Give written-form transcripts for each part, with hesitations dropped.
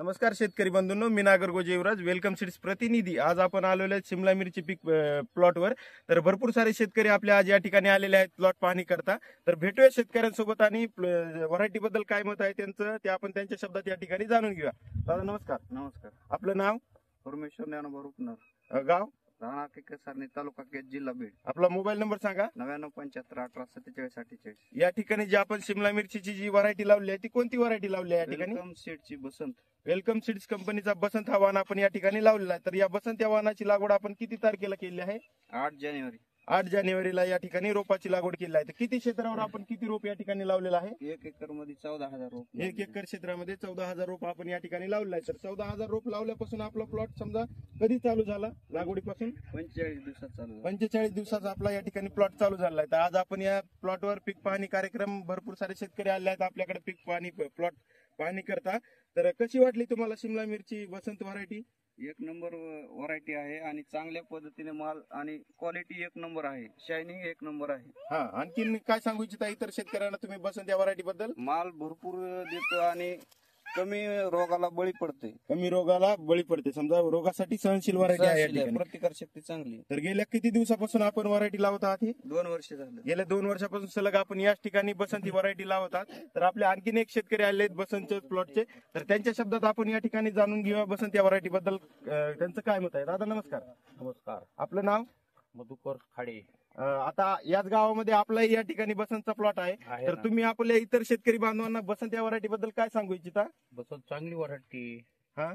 नमस्कार शेतकरी बंधूंनो, मी नागरगोजे युवराज welcome seeds प्रतिनिधी। आज आपण आलेलो आहेत शिमला मिरची पीक प्लॉटवर। तर भरपूर सारे शेतकरी आपल्या आज या ठिकाणी आलेले आहेत प्लॉट पाहणी करता। तर भेटूया शेतकऱ्यांसोबत आणि व्हरायटी बद्दल काय मत आहे त्यांचं ते आपण त्यांच्या शब्दात या ठिकाणी जाणून घेऊया। दादा नमस्कार। नमस्कार। आपलं नाव? परमेश्वर ज्ञानोबा रुपनर, गाव? राणा केकरसारणी, तालुका केज, जिल्हा बीड। आपला मोबाईल नंबर सांगा। 9975184748। या ठिकाणी जी आपण शिमला मिरचीची जी व्हरायटी लावली आहे ती कोणती व्हरायटी लावली आहे या ठिकाणी? वेलकम सीडची बसंत। वेलकम सीड्स कंपनीचा बसंत हा वाण आपण या ठिकाणी लावलेला आहे। तर या बसंत या वाणाची लागवड आपण किती तारखेला केली आहे? 8 जानेवारी। 8 जानेवारीला या ठिकाणी रोपाची लागवड केली आहे। तर किती क्षेत्रावर आपण किती रोप या ठिकाणी लावलेला आहे? 1 एकर मध्ये 14,000 रोप। 1 एकर क्षेत्रामध्ये 14,000 रोप आपण या ठिकाणी लावलेला आहे। तर 14,000 रोप लावल्यापासून आपला प्लॉट समजा कधी चालू झाला? लागवडीपासून 45 दिवसात चालू झाला। 45 दिवसाचा आपला या ठिकाणी प्लॉट चालू झाला आहे। तर आज आपण या प्लॉटवर पीक पाहणी कार्यक्रम, भरपूर सारे शेतकरी आले आहेत आपल्याकडे पीक पाहणी प्लॉट पाहणी करता। तर कशी वाटली तुम्हाला शिमला मिरची बसंत व्हरायटी? 1 नंबर व्हरायटी आहे आणि चांगल्या पद्धतीने माल आणि क्वालिटी 1 नंबर आहे, शायनिंग 1 नंबर आहे। हा, आणखीन काय सांगू इच्छिता इतर शेतकऱ्यांना तुम्ही बसंत या व्हरायटी बद्दल? माल भरपूर देतो आणि कमी रोगाला बळी पडते। कमी रोगाला बळी पडते, समजा रोगासाठी सहनशील व्हरायटी आहे या ठिकाणी। प्रतिकार शक्ती चांगली। तर गेल्या किती दिवसापासून आपण व्हरायटी लावत आहात? 2 वर्ष झाले। गेल्या 2 वर्षापासून सलग आपण याच ठिकाणी बसंत ही व्हरायटी लावत आहात। तर आपले आणखीन एक शेतकरी आले आहेत बसंतच्या प्लॉटचे, तर त्यांच्या शब्दात आपण या ठिकाणी जाणून घेऊया बसंत या व्हरायटी बद्दल त्यांचं काय मत आहे। दादा नमस्कार। नमस्कार। आपलं नाव? मधुकर खाडे। आता याच गावामध्ये आपला या ठिकाणी बसंतचा प्लॉट आहे। तर तुम्ही आपल्या इतर शेतकरी बांधवांना बसंत या व्हरायटी बद्दल काय सांगू इच्छिता? बसंत चांगली व्हरायटी। हा,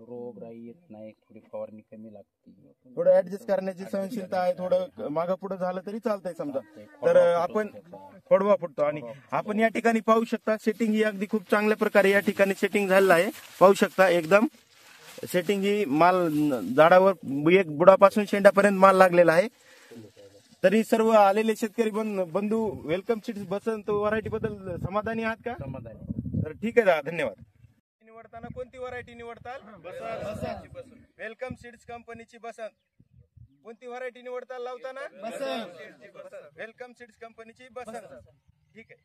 रोग राई येत नाही, थोडी फवारणी कमी लागते, थोडं ऍडजस्ट करण्याची सहनशीलता आहे, थोडं मागं पुढे झालं तरी चालतंय समजा। तर आपण खोडवा फुटतो आणि आपण या ठिकाणी पाहू शकता सेटिंग ही अगदी खूप चांगल्या प्रकारे या ठिकाणी सेटिंग झालेलं आहे। पाहू शकता एकदम सेटिंग ही माल झाडावर एक बुडापासून शेंड्यापर्यंत माल लागलेला आहे। तरी सर्व आलेले शेतकरी बंधू वेलकम सीड्स बसंत व्हरायटी बद्दल समाधानी आहात का? समाधानी। तर ठीक आहे दादा, धन्यवाद। निवडताना कोणती व्हरायटी निवडताल? बसंत। वेलकम सीड्स कंपनीची बसंत। कोणती व्हरायटी निवडताल लावताना? बसंत। वेलकम सीड्स कंपनीची बसंत। ठीक आहे।